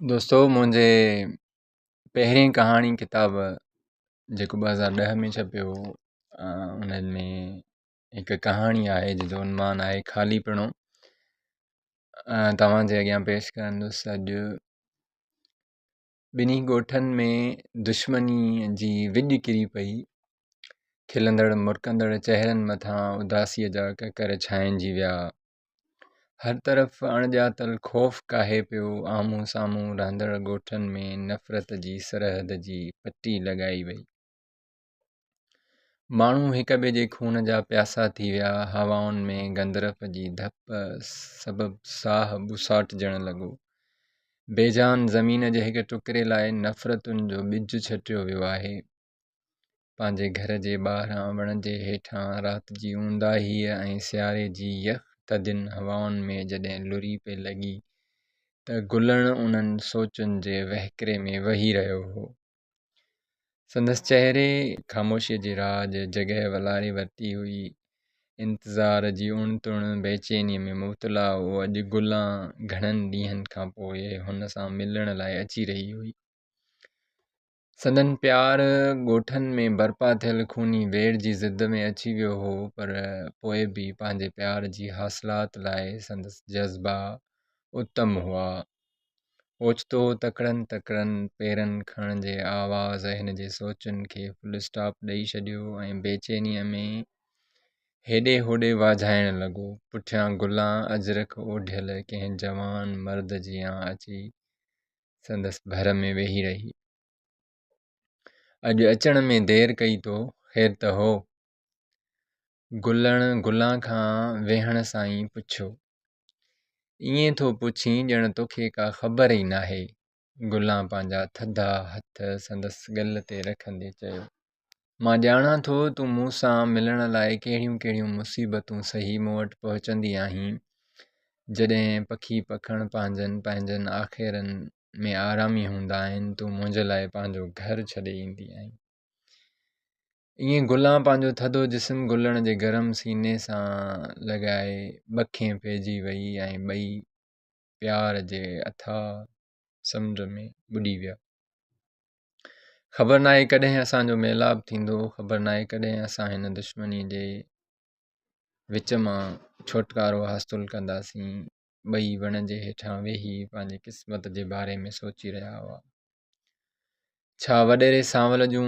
दोस्तो, मुंहिंजे पहिरीं कहाणी किताबु जेको 2010 में छपियो उन्हनि में हिकु कहाणी आहे जंहिंजो उनवान आहे ख़ालीपणो। तव्हांजे अॻियां पेश कंदुसि अॼु। ॿिन्ही ॻोठनि में दुश्मनी जी विॼ किरी पई। खिलंदड़ मुरकंदड़ चहिरनि मथां उदासीअ जा ककर छांइजी विया। हर तरफ़ अणॼातल ख़ौफ़ काहे पियो। आम्हूं साम्हूं रहंदड़ ॻोठनि में नफ़रत जी सरहद जी पटी लॻाई वई। माण्हू हिक ॿिए जे खून जा प्यासा थी विया। हवाउनि में गंदरफ जी धप सबबु साह ॿुसाटजण लॻो। बेजान ज़मीन जे हिक टुकरे लाइ नफ़रतुनि जो ॿिज छटियो वियो आहे। पंहिंजे घर जे ॿाहिरां वण जे हेठां राति जी ऊंदाहीअ ऐं सियारे जी यख थधियुनि हवाउनि में जॾहिं लुरी पे लॻी त गुलण उन्हनि सोचुनि जे वहकिरे में वही रहियो हो। संदसि चहिरे ख़ामोशीअ जे राज जॻह वलारे वरिती हुई। इंतज़ार जी उणतुण बेचैनीअ में मुब्तला हो। अॼु गुलां घणनि ॾींहंनि खां पोइ हुन सां मिलण लाइ अची रही हुई। संदन प्यार ॻोठनि में बर्पा थियल खूनी वेड़ जी ज़िद में अची वियो हो, पर पोइ बि पंहिंजे प्यार जी हासिलात लाइ संदसि जज़्बा उत्तम हुआ। ओचितो तकड़नि तकड़नि पेरनि खणण जे आवाज़ हिन जे सोचुनि खे फुल स्टॉप ॾेई छॾियो ऐं बेचैनीअ में हेॾे होॾे वाझाइण लॻो। पुठियां गुलां अजरक ओढियल कंहिं जवान मर्द जियां अची संदसि भर में वेही रही। अॼु अचण में देरि कई तो, ख़ैर त हो? गुलण गुलां खां वेहण सां ई पुछियो। ईअं थो पुछीं ॼण तोखे का ख़बर ई नाहे। गुलां पंहिंजा थधा हथ संदसि ॻल ते रखंदे चयो। मां ॼाणां थो तूं मूं सां मिलण लाइ कहिड़ियूं कहिड़ियूं मुसीबतूं सही मूं वटि पहुचंदी आहीं। जॾहिं पखी पखण पंहिंजनि आख़िरनि में आरामी हूंदा आहिनि, तूं मुंहिंजे लाइ पंहिंजो घर छॾे ईंदी आहीं। ईअं गुलां पंहिंजो थधो जिस्म गुलण जे गरम सीने सां लॻाए ॿखें पइजी वई ऐं ॿई प्यार जे अथाह समुंड में ॿुॾी विया। ख़बर नाहे कॾहिं असांजो मेलाप थींदो, ख़बर नाहे कॾहिं असां हिन दुश्मनी जे विच मां छुटकारो हासिलु कंदासीं। ॿई वण जे हेठां वेही पंहिंजे क़िस्मत जे बारे में सोची रहिया हुआ। छा वॾेरे सांवल जूं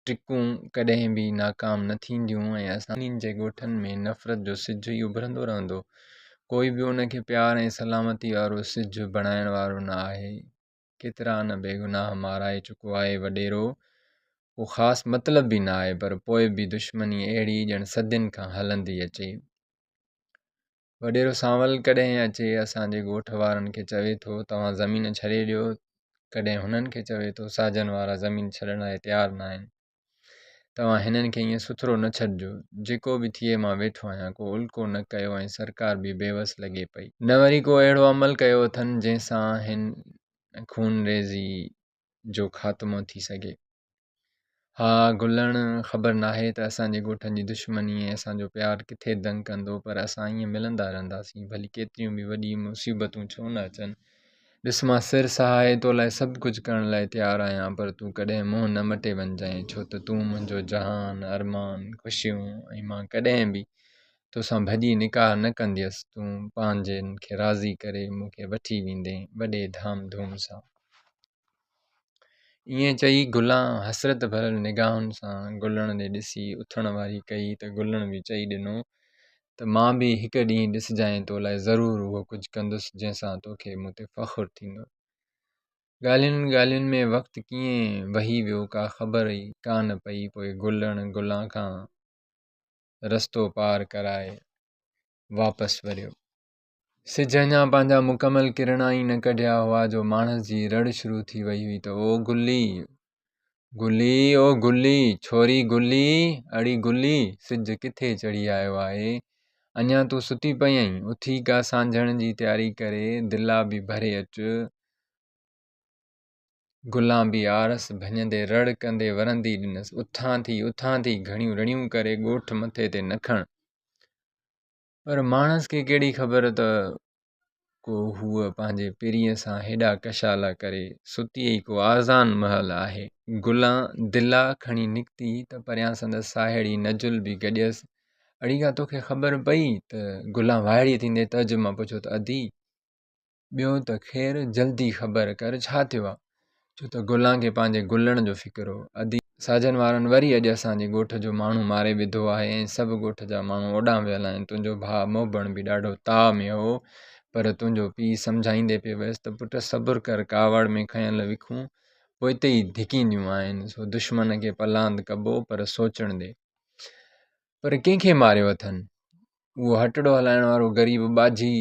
ट्रिकूं कॾहिं बि नाकाम न थींदियूं ऐं असांनि जे ॻोठनि में नफ़रत जो सिज ई उभरंदो रहंदो। कोई बि उनखे प्यार ऐं सलामती वारो सिज बणाइण वारो न आहे। केतिरा न बेगुनाह माराए चुको आहे वॾेरो, को ख़ासि मतिलब बि न आहे, पर पोइ बि दुश्मनी अहिड़ी ॼण सदियुनि खां हलंदी अचे। वॾेरो सांवल कॾहिं अचे असांजे ॻोठ वारनि खे चवे थो तव्हां ज़मीन छॾे ॾियो, कॾहिं हुननि खे चवे थो साजन वारा ज़मीन छॾण लाइ तयारु न आहिनि। तव्हां हिननि खे ईअं सुथरो न छॾिजो। जेको बि थिए मां वेठो आहियां। को उल्को न कयो ऐं सरकार बि बेवस लॻे पई। न वरी को अहिड़ो अमल कयो अथनि जंहिंसां हिन खून रेज़ी जो ख़ात्मो थी सघे। हा गुलण, ख़बर नाहे त असांजे ॻोठनि जी दुश्मनी ऐं असांजो प्यारु किथे दंग कंदो, पर असां ईअं मिलंदा रहंदासीं, भली केतिरियूं बि वॾी मुसीबतूं छो न अचनि। ॾिस मां सिर सहाए तो लाइ सभु कुझु करण लाइ तयारु आहियां, पर तूं कॾहिं मुंहुं न मटे वञजांइ, छो त तूं मुंहिंजो जहान, अरमान, ख़ुशियूं ऐं मां कॾहिं बि तोसां भॼी निकाह न कंदसि। तूं पंहिंजनि खे राज़ी करे मूंखे वठी वेंदे वॾे धाम धूम सां। ईअं चई गुलां हसरत भरियल निगाहुनि सां गुलण ॾे ॾिसी उथण वारी कई त गुलण बि चई ॾिनो त मां बि हिकु ॾींहुं ॾिसजांइ तो लाइ ज़रूरु उहो कुझु कंदुसि जंहिंसां तोखे मूं ते फ़ख़ुरु थींदो। ॻाल्हियुनि ॻाल्हियुनि में वक़्तु कीअं वही वियो का ख़बर ई कान पई। पोइ गुलण गुलां खां रस्तो पार कराए वापसि वरियो। सिज अञा पंहिंजा मुकमल किरणा ई न कढिया हुआ जो माणस जी रड़ शुरू थी वई हुई त ओ गुल्ली, गुल्ली, ओ गुल्ली, छोरी गुल्ली, अड़ी गुल्ली, सिज किथे चढ़ी आयो आहे? अञा तूं सुती पई आहीं? उथी का सांझण जी तयारी करे, दिला बि भरे अचु। गुलां बि आरस भञंदे रड़ कंदे वरंदी ॾिनसि, उथां थी घणियूं रड़ियूं करे ॻोठ मथे ते न खण। पर माणस खे कहिड़ी ख़बर त को हूअ पंहिंजे पिरीअ सां हेॾा कशाला करे सुतीअ को आज़ान महल आहे। गुलां दिला खणी निकिती त परियां संदसि साहेड़ी नजुल बि गॾियसि। अड़ीका तोखे ख़बर पई त गुलां वाइड़ी थींदे त अॼु मां पुछियो त अदी ॿियो त ख़ैरु जल्दी ख़बर कर छा थियो आहे, छो त गुलां खे पंहिंजे गुलण जो फ़िक्रु हो। अदी साजन वारनि वरी अॼु असांजे ॻोठ जो माण्हू मारे विधो आहे ऐं सभु ॻोठ जा माण्हू ओॾां वियल आहिनि। तुंहिंजो भाउ मोबण बि ॾाढो ताव में हो, पर तुंहिंजो पीउ सम्झाईंदे पियो वियसि त पुटु सब्र कर, कावड़ में खयल विखूं पोइ हिते ई धिकींदियूं आहिनि, सो दुश्मन खे पलांद कबो पर सोचण दे। पर कंहिंखे मारियो अथनि? उहो हटड़ो हलाइण वारो ग़रीब बाजी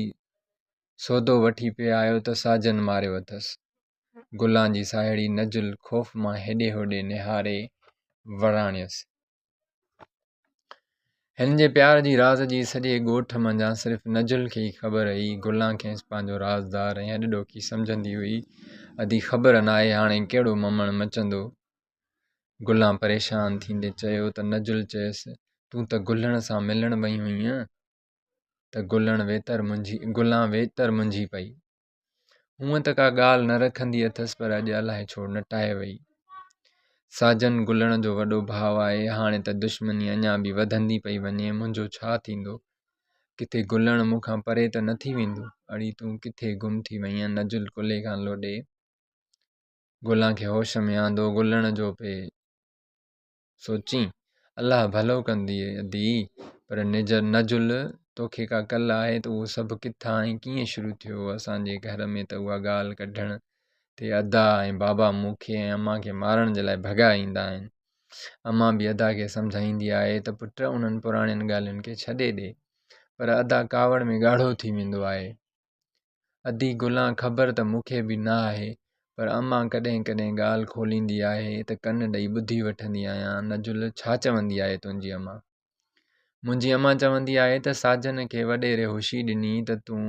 सौदो वठी पिए आयो त साजन मारियो अथसि। गुलां जी साहेड़ी नजुल ख़ौफ़ मां हेॾे होॾे निहारे वराणियसि। हिन जे प्यार जी राज़ जी सॼे ॻोठ मंझां सिर्फ़ु नजुल खे ई ख़बर हुई। गुलां खेसि पंहिंजो राज़दार ऐं अॾॾोखी सम्झंदी हुई। अदी ख़बर नाहे हाणे कहिड़ो ममण मचंदो। गुलां परेशान थींदे चयो त नजुल चयसि तूं त गुलण सां मिलण वई हुईं त गुलां वेतर मुंझी पई। हूअं त का ॻाल्हि न रखंदी अथसि, पर अॼु अलाए छो नटाए वई। साजन गुलण जो वॾो भाउ आहे, हाणे त दुश्मनी अञा बि वधंदी पई वञे। मुंहिंजो छा थींदो? किथे गुलण मूंखां परे त न थी वेंदो? अड़ी तूं किथे गुम थी वईं? नजुल कुल्हे खां लोॾे गुलां खे होश में आंदो। गुलण जो पे सोची अलाह भलो कंदी अदी, पर नजुल तोखे का कल आहे त उहो सभु किथां ऐं कीअं शुरू थियो? असांजे घर में त उहा ॻाल्हि कढण ते अदा ऐं बाबा मूंखे ऐं अम्मा खे मारण जे लाइ भॻा ईंदा आहिनि। अम्मा बि अदा खे सम्झाईंदी आहे त पुट उन्हनि पुराणियुनि ॻाल्हियुनि खे छॾे ॾे, पर अदा कावड़ में ॻाढ़ो थी वेंदो आहे। अदी गुलां ख़बर त मूंखे बि न आहे, पर अम्मा कॾहिं कॾहिं ॻाल्हि खोलींदी आहे त कन ॾेई ॿुधी वठंदी आहियां। नजुल छा चवंदी आहे तुंहिंजी अम्मा? मुंहिंजी अम्मा चवंदी आहे त साजन खे वॾेरे होशी ॾिनी त तूं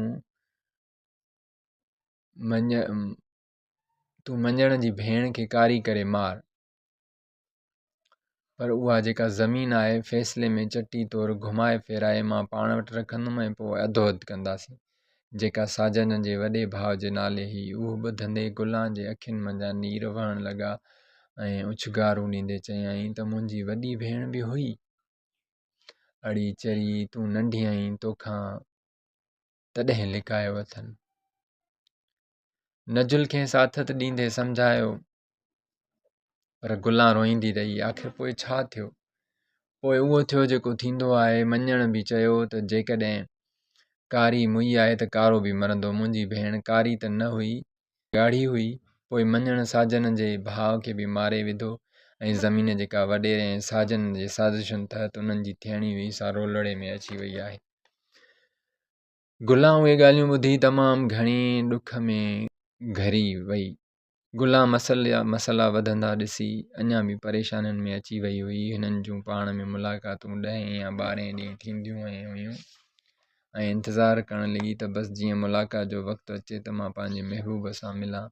मञण जी भेण खे कारी करे मार, पर उहा जेका ज़मीन आहे फ़ैसिले में चटी तौरु घुमाए फेराए मां पाण वटि रखंदुमि ऐं पोइ अधो अधु कंदासीं, जेका साजन जे वॾे भाउ जे नाले हुई। उहो ॿुधंदे गुलां जे अखियुनि मंझां नीर वहण लॻा ऐं उछगारूं ॾींदे चयाईं त मुंहिंजी वॾी भेण बि हुई। अड़ी चरी तूं नंढी आहीं, तोखां तॾहिं लिकायो अथनि। नजुल खे साथत ॾींदे सम्झायो, पर गुलां रोईंदी रही। आख़िर पोइ छा थियो? पोइ उहो थियो जेको थींदो आहे। मञण बि चयो त जेकॾहिं कारी मुई आहे त कारो बि मरंदो। मुंहिंजी भेण कारी त न हुई, ॻाढ़ी हुई। पोइ मञण साजन जे भाउ खे बि मारे विधो ऐं ज़मीन जेका वॾेरे ऐं साजन जे साज़िशुनि तहत उन्हनि जी थियणी हुई सा रोलड़े में अची वई आहे। गुलां उहे ॻाल्हियूं ॿुधी तमामु घणी ॾुख में घरी वई। गुलां मसला वधंदा ॾिसी अञा बि परेशानियुनि में अची वई हुई। हिननि जूं पाण में मुलाक़ातूं 10 या 12 ॾींहं थींदियूं हुयूं ऐं इंतज़ारु करण लॻी त बसि जीअं मुलाक़ात जो वक़्तु अचे त मां पंहिंजे महबूब सां मिलां।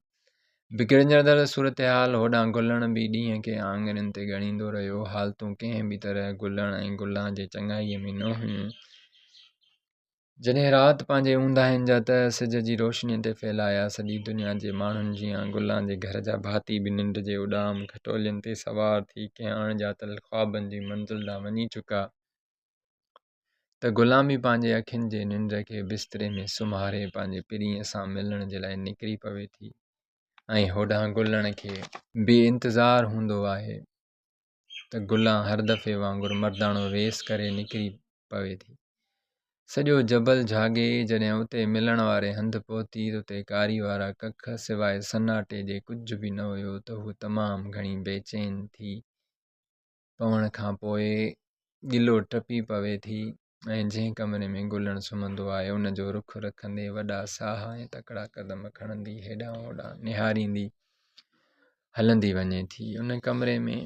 बिगड़जंदड़ सूरत हाल होॾां गुलण बि ॾींहं खे आङुरियुनि ते ॻणींदो रहियो। हालतूं कंहिं बि तरह गुलण ऐं गुलां जे चङाईअ में न हुयूं। जॾहिं राति पंहिंजे ऊंदाहिनि जा त सिज जी रोशनीअ ते फैलाया, सॼी दुनिया जे माण्हुनि जीअं गुलां जे घर जा भाती बि निंड जे उॾाम खटोलियुनि ते सवार थी कंहिं अणॼातल ख्वाबनि जी मंज़िल ॾांहुं वञी चुका त गुलां बि पंहिंजे अखियुनि जे निंड खे बिस्तरे में सुम्हारे पंहिंजे पिरीअ सां मिलण जे लाइ निकिरी पवे थी ऐं होॾां गुलण खे बि इंतज़ारु हूंदो आहे त गुलां हर दफ़े वांगुरु मर्दाणो रेस करे निकिरी पवे थी। सॼो जबल जाॻे जॾहिं उते मिलण वारे हंधि पहुती त उते कारी वारा कख सवाइ सन्नाटे जे कुझु बि न हुयो त हू तमामु घणी बेचैन थी पवण खां पोइ गिलो टपी पवे थी ऐं जंहिं कमरे में गुलण सुम्हंदो आहे उन जो रुख रखंदे वॾा साह ऐं तकिड़ा कदम खणंदी हेॾां होॾां निहारींदी हलंदी वञे थी। उन कमरे में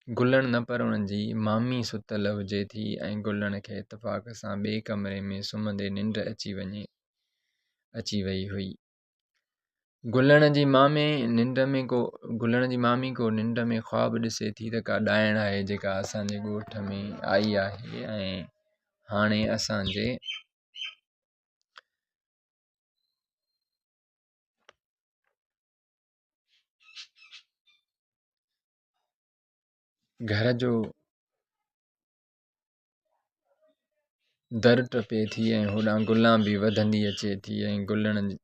गुलण न पर उन्हनि जी मामी सुतल हुजे थी ऐं गुलण खे इतफ़ाक़ सां ॿिए कमरे में सुम्हंदे निंड अची वई हुई। गुलण जी मामी को निंड में ख्वाब ॾिसे थी त का ॾाइण आहे जेका असांजे ॻोठ में आई आहे ऐं हाणे असांजे घर जो दर टपे थी ऐं होॾां गुलां बि वधंदी अचे थी ऐं गुलनि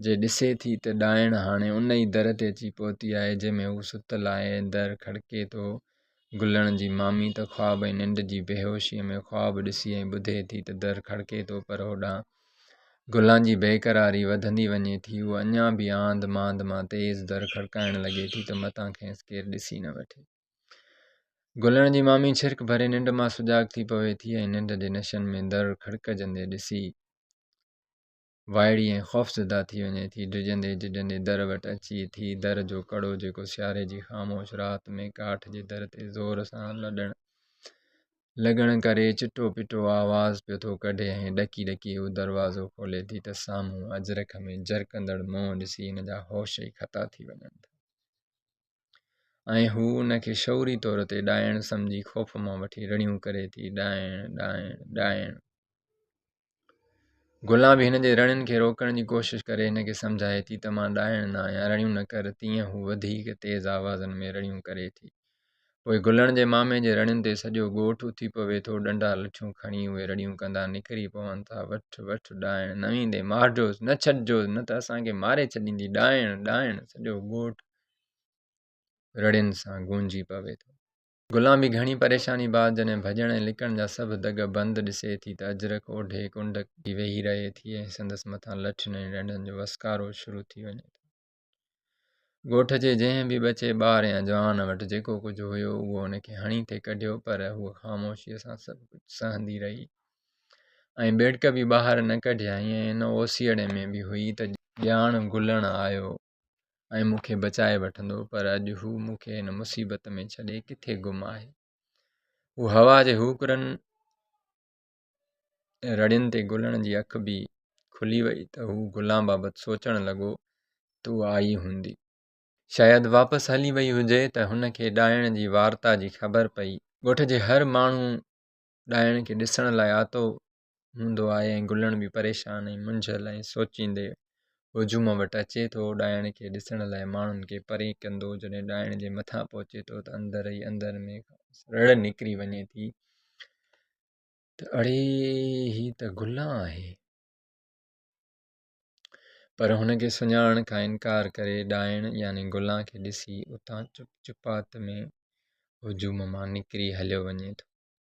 जे ॾिसे थी त ॾाइण हाणे उन ई दर ते अची पहुती आहे जंहिंमें हू सुतल आहे। दर खड़के थो, गुलनि जी मामी त ख़्वाब ऐं निंड जी बेहोशीअ में ख़्वाब ॾिसी ऐं ॿुधे थी त दर खड़के थो, पर होॾां गुलां जी बेक़रारी वधंदी वञे थी। उहा अञा बि आंध मांध मां तेज़ दर खड़काइण लॻे थी त मथां खेसि केरु ॾिसी न वठे। गुलनि जी मामी छिरक भरे निंड मां सुजाॻ थी पवे थी ऐं निंड जे नशनि में दर खड़कजंदे ॾिसी वाइड़ी ऐं ख़ौफ़ज़दा थी वञे थी। डिॼंदे ढिॼंदे दर वटि अचे थी। दर जो कड़ो जेको सियारे जी ख़ामोश राति में काठ जे दर ते ज़ोर सां लॻण करे चिटो पिटो आवाज़ पियो थो कढे ऐं ॾकी ॾकी हू दरवाज़ो खोले थी त साम्हूं अजरख में जरकंदड़ मुंहुं ॾिसी हिन जा होश ई ख़ता थी वञनि था ऐं हू उनखे शौरी तौर ते ॾाइण सम्झी ख़ौफ़ मां वठी रड़ियूं करे थी, ॾाइण ॾाइण ॾाइण। गुलां बि हिन जे रड़ियुनि खे रोकण जी कोशिशि करे हिनखे सम्झाए थी त मां ॾाइण न आहियां, रड़ियूं न कर। तीअं हू वधीक तेज़ आवाज़नि में रड़ियूं करे थी। पोइ गुलनि जे मामे जे रड़ियुनि ते सॼो ॻोठ उथी पवे थो। डंडा लठियूं खणी उहे रड़ियूं कंदा निकिरी पवनि था। वठि वठि ॾाइण, न ईंदे मारिजोसि, न छॾिजोसि, न त असांखे मारे छॾींदी। ॾाइण ॾाइण, सॼो ॻोठ रड़ियुनि सां गूंजी पवे थो। गुलां बि घणी परेशानी बाद जॾहिं भॼण ऐं लिकण जा सभु दग बंदि ॾिसे थी त अजरक ओढे कुंड थी वेही रहे थी ऐं संदसि मथां लठियुनि ऐं डंडनि जो वसकारो शुरू थी वञे थो। ॻोठ जे जंहिं बि ॿचे ॿार या जवान वटि जेको कुझु हुयो उहो हुनखे हणी थे कढियो, पर हूअ ख़ामोशीअ सां सभु कुझु सहंदी रही ऐं बेड़क बि ॿाहिरि न कढिया। ऐं इन ओसीअड़े में बि हुई त ॼाण गुलणु आयो ऐं मूंखे बचाए वठंदो, पर अॼु हू मूंखे हिन मुसीबत में छॾे किथे गुम आहे। हू हवा जे हुकरनि रड़ियुनि ते गुलण जी अखि बि खुली वई त हू गुलां बाबति सोचणु लॻो त उहा आई हूंदी। शायदि वापसि हली वई हुजे त हुनखे ॾाइण जी वार्ता जी ख़बर पई। ॻोठ जे हर माण्हू ॾाइण खे ॾिसण लाइ आतो हूंदो आहे ऐं गुलण बि परेशान ऐं मुंझल ऐं सोचींदे हुजूम वटि अचे थो। ॾाइण खे ॾिसण लाइ माण्हुनि खे परे कंदो। जॾहिं ॾाइण जे मथां पहुचे थो त अंदरि ई अंदरि में रड़ निकिरी वञे थी त अड़े ही त गुलां आहे। पर हुनखे सुञाणण खां इनकार करे ॾाइण यानी गुलां खे ॾिसी उतां चुप चुपात में हुजूम मां निकिरी हलियो वञे थो।